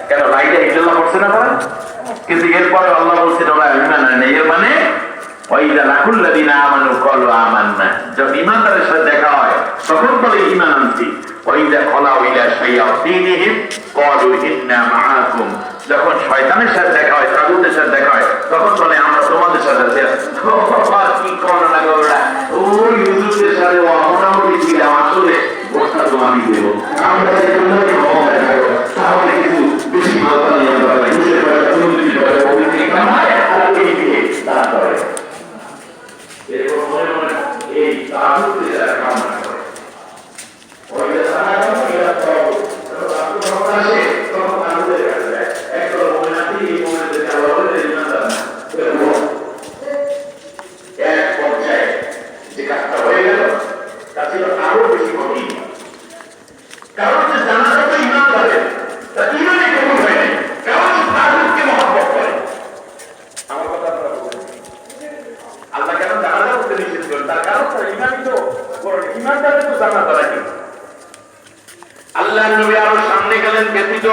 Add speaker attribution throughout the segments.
Speaker 1: কেন লাইটা ইল্লাল্লাহ করছে না তারা? কিন্তু এরপরে আল্লাহ বলছেন ওরা ঈমান আনে নাই। এর মানে ওয়াইদা লাকুল্লাযিনা আমানু ক্বালু আমান্না, যখন ঈমানদারের সাথে দেখা হয় তখন বলে ঈমান আনছি। ওয়াইদা খালাউ ইলা শায়াতিনহিম ক্বালু ইন্না মাআকুম, যখন শয়তানের সাথে দেখা হয়, তাগুতের সাথে দেখা হয়, তখন বলে আমরা তোমাদের সাথে আছি। কি করো না গোরা, ওই হুজুরদের সাথে মোটামুটি ছিলাম, আসলে ওটা তো আমি দেবো, আমরা তাহলে কিছু বেশি ভালো নিয়ে এই তাগুতের যারা কামনা করে আল্লাহ নবী আরো সামনে গেলেন ব্যতীত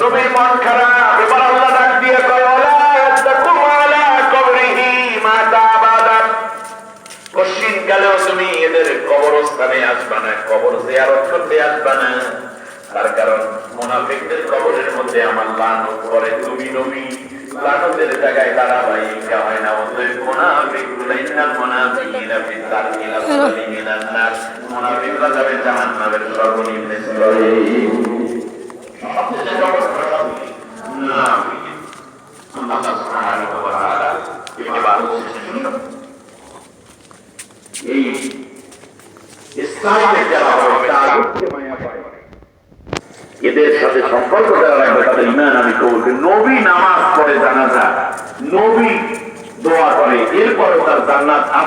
Speaker 1: নবীর মন খারাপ। এবার আল্লাহ ডাক দিয়ে কয় ওয়ালা তাকুম আলা কবরিহি মা তাবাদা, কশিন কালেও তুমি এদের কবরস্থানে আসবা না, কবর জিয়ারত করতে আসবা না। তার কারণ মুনাফিকদের কবরের মধ্যে আমার লানত করে, তুমি নবী লানতের জায়গায় ধারাবাহিকা হয় না। অতএব মুনাফিকুনা ইন্নাল মুনাফিকিনা ফি দারকিল আসফালি মিনান নার, মুনাফিকরা যাবে জাহান্নামের সর্বনিম্ন স্তরে। আল্লাহ সুবহানাহু ওয়া তাআলা এবার এই ইসলামের যারা তাগুতকে মায়া করে, এদের সাথে সম্পর্ক যারা রাখবে তাদের ঈমান আমি কবুল করি। নবী নামাজ পড়ে জানাজা, নবী দোয়া করে, এরপরে তার জান্নাত